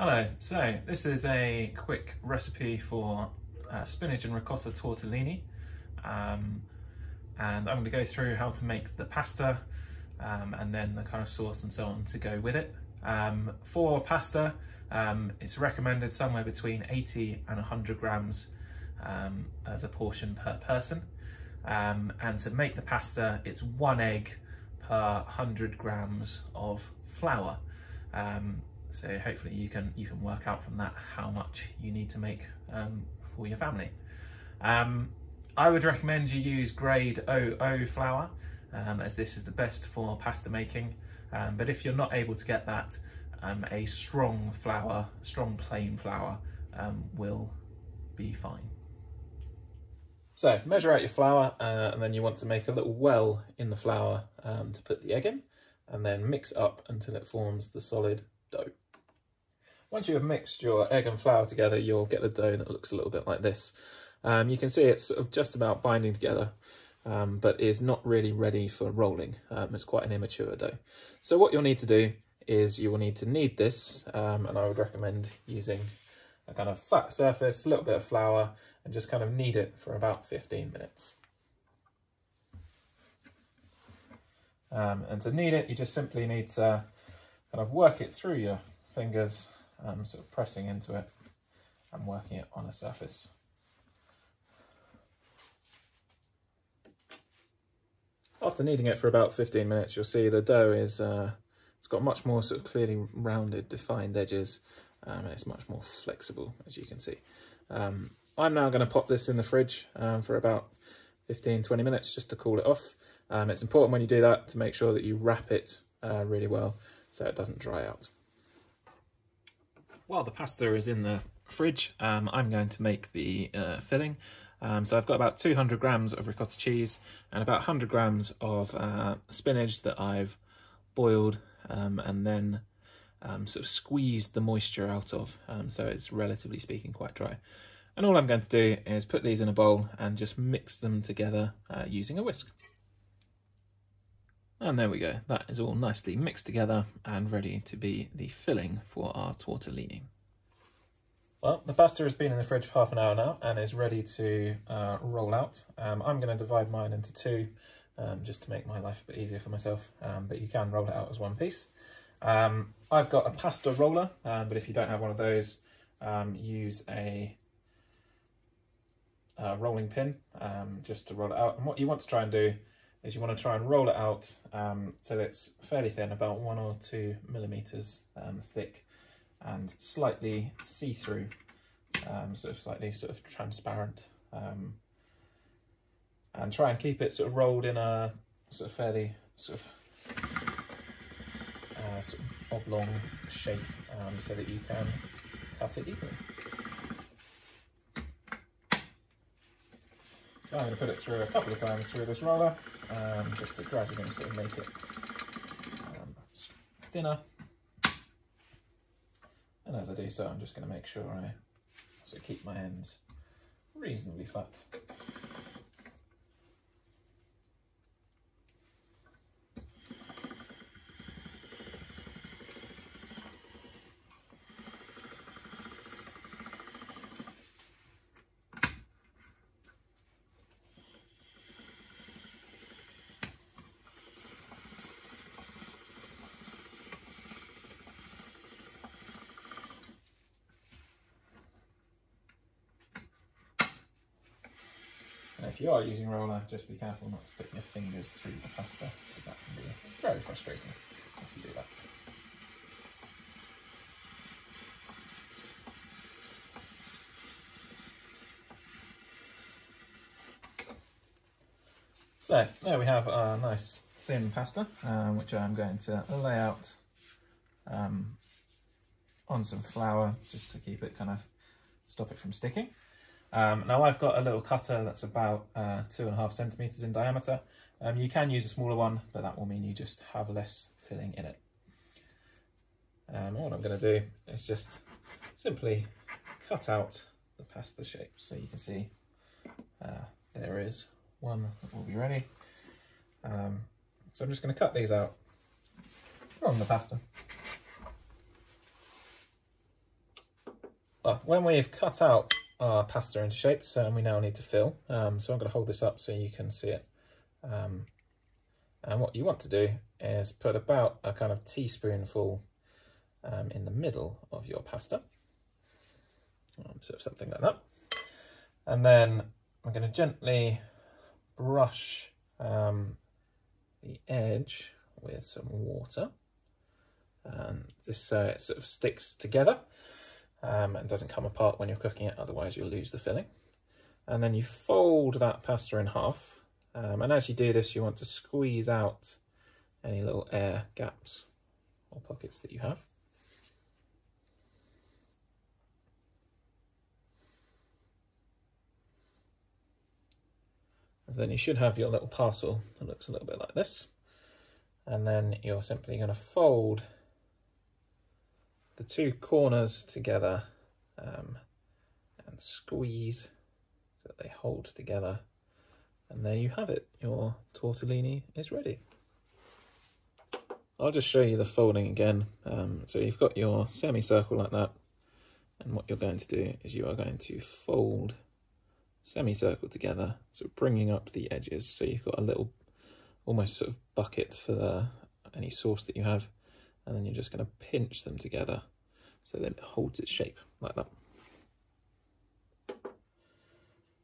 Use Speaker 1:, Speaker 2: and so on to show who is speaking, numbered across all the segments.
Speaker 1: Hello, so this is a quick recipe for spinach and ricotta tortellini, and I'm going to go through how to make the pasta and then the kind of sauce and so on to go with it. For pasta, it's recommended somewhere between 80 and 100 grams as a portion per person, and to make the pasta it's 1 egg per 100 grams of flour. So hopefully you can work out from that how much you need to make for your family. I would recommend you use grade 00 flour, as this is the best for pasta making. But if you're not able to get that, a strong plain flour will be fine. So measure out your flour, and then you want to make a little well in the flour to put the egg in, and then mix up until it forms the solid dough. Once you have mixed your egg and flour together, you'll get a dough that looks a little bit like this. You can see it's sort of just about binding together, but is not really ready for rolling. It's quite an immature dough. So what you'll need to do is you will need to knead this, and I would recommend using a kind of flat surface, a little bit of flour, and just kind of knead it for about 15 minutes. And to knead it, you just simply need to kind of work it through your fingers, sort of pressing into it and working it on a surface. After kneading it for about 15 minutes, you'll see the dough is it's got much more sort of clearly rounded, defined edges, and it's much more flexible, as you can see. I'm now going to pop this in the fridge for about 15-20 minutes just to cool it off. It's important when you do that to make sure that you wrap it really well so it doesn't dry out. While the pasta is in the fridge, I'm going to make the filling. So I've got about 200 grams of ricotta cheese and about 100 grams of spinach that I've boiled and then sort of squeezed the moisture out of, so it's relatively speaking quite dry. And all I'm going to do is put these in a bowl and just mix them together using a whisk. And there we go, that is all nicely mixed together and ready to be the filling for our tortellini. Well, the pasta has been in the fridge for half an hour now and is ready to roll out. I'm going to divide mine into two just to make my life a bit easier for myself, but you can roll it out as one piece. I've got a pasta roller, but if you don't have one of those, use a rolling pin just to roll it out. And what you want to try and do is you want to try and roll it out so that it's fairly thin, about 1 or 2 millimeters thick and slightly see-through, slightly transparent. And try and keep it sort of rolled in a sort of fairly sort of oblong shape so that you can cut it evenly. So I'm going to put it through a couple of times through this roller, just to gradually sort of make it thinner. And as I do so, I'm just going to make sure I sort of keep my ends reasonably flat. And if you are using roller, just be careful not to put your fingers through the pasta, because that can be very frustrating if you do that. So there we have our nice thin pasta, which I'm going to lay out on some flour just to keep it stop it from sticking. Now I've got a little cutter that's about 2.5 centimeters in diameter. You can use a smaller one, but that will mean you just have less filling in it. What I'm going to do is just simply cut out the pasta shape. So you can see there is one that will be ready. So I'm just going to cut these out from the pasta. Well, when we've cut out our pasta into shapes, we now need to fill. So I'm going to hold this up so you can see it. And what you want to do is put about a kind of teaspoonful in the middle of your pasta. So something like that. And then I'm going to gently brush the edge with some water. Just so it sort of sticks together and doesn't come apart when you're cooking it, otherwise you'll lose the filling. And then you fold that pasta in half. And as you do this, you want to squeeze out any little air gaps or pockets that you have. And then you should have your little parcel that looks a little bit like this. And then you're simply going to fold the two corners together and squeeze so that they hold together. And there you have it, your tortellini is ready. I'll just show you the folding again. So you've got your semicircle like that, and what you're going to do is you are going to fold semicircle together, so bringing up the edges, so you've got a little almost sort of bucket for any sauce that you have, and then you're just going to pinch them together so that it holds its shape like that.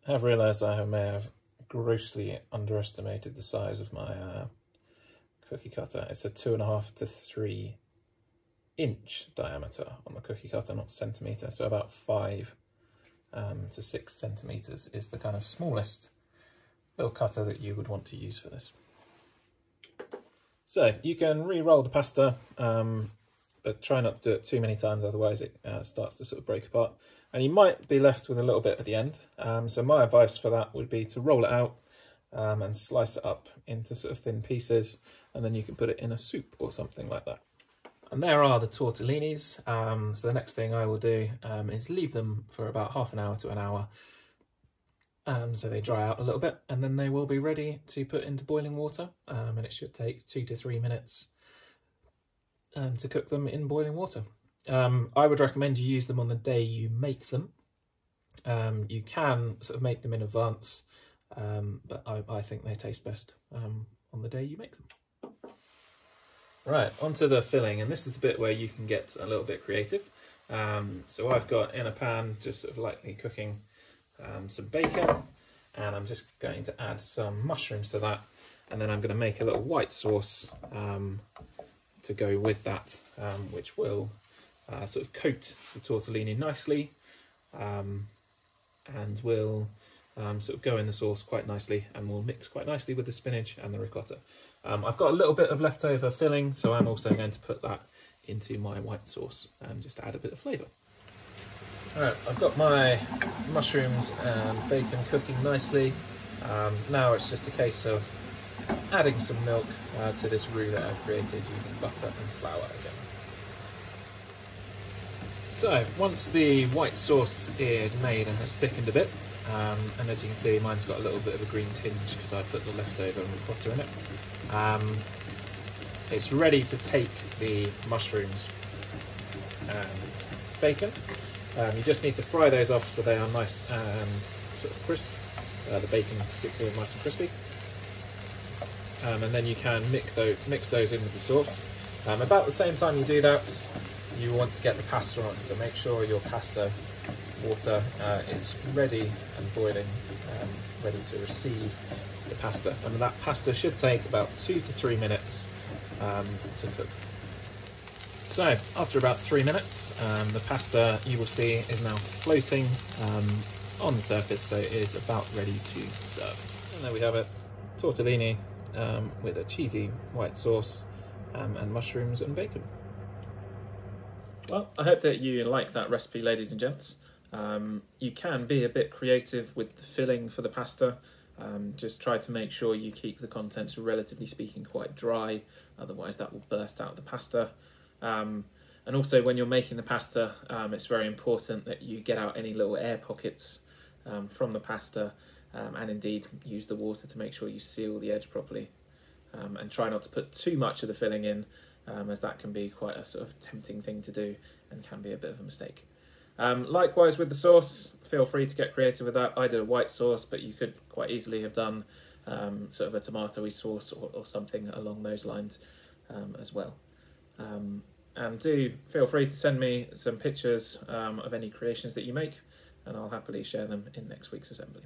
Speaker 1: I have realised I may have grossly underestimated the size of my cookie cutter. It's a 2.5 to 3 inch diameter on the cookie cutter, not centimetre, so about 5 to 6 centimetres is the kind of smallest little cutter that you would want to use for this. So you can re-roll the pasta, but try not to do it too many times, otherwise it starts to sort of break apart. And you might be left with a little bit at the end. So my advice for that would be to roll it out and slice it up into sort of thin pieces, and then you can put it in a soup or something like that. And there are the tortellinis. So the next thing I will do is leave them for about half an hour to an hour, so they dry out a little bit, and then they will be ready to put into boiling water. And it should take 2 to 3 minutes to cook them in boiling water. I would recommend you use them on the day you make them. You can sort of make them in advance, but I think they taste best on the day you make them. Right, onto the filling, and this is the bit where you can get a little bit creative. So I've got in a pan, just sort of lightly cooking, some bacon, and I'm just going to add some mushrooms to that, and then I'm going to make a little white sauce to go with that, which will sort of coat the tortellini nicely, and will sort of go in the sauce quite nicely, and will mix quite nicely with the spinach and the ricotta. I've got a little bit of leftover filling, so I'm also going to put that into my white sauce just to add a bit of flavour. Alright, I've got my mushrooms and bacon cooking nicely. Now it's just a case of adding some milk to this roux that I've created using butter and flour again. So once the white sauce is made and has thickened a bit, and as you can see, mine's got a little bit of a green tinge because I put the leftover ricotta in it. It's ready to take the mushrooms and bacon. You just need to fry those off so they are nice and sort of crisp. The bacon particularly nice and crispy. And then you can mix those in with the sauce. About the same time you do that, you want to get the pasta on, so make sure your pasta water is ready and boiling, ready to receive the pasta. And that pasta should take about 2 to 3 minutes to cook. So after about 3 minutes, the pasta, you will see, is now floating on the surface, so it is about ready to serve. And there we have it, tortellini with a cheesy white sauce and mushrooms and bacon. Well, I hope that you like that recipe, ladies and gents. You can be a bit creative with the filling for the pasta. Just try to make sure you keep the contents, relatively speaking, quite dry, otherwise that will burst out the pasta. And also when you're making the pasta, it's very important that you get out any little air pockets from the pasta, and indeed use the water to make sure you seal the edge properly. And try not to put too much of the filling in, as that can be quite a sort of tempting thing to do and can be a bit of a mistake. Likewise with the sauce, feel free to get creative with that. I did a white sauce, but you could quite easily have done sort of a tomatoey sauce or something along those lines as well. And do feel free to send me some pictures of any creations that you make, and I'll happily share them in next week's assembly.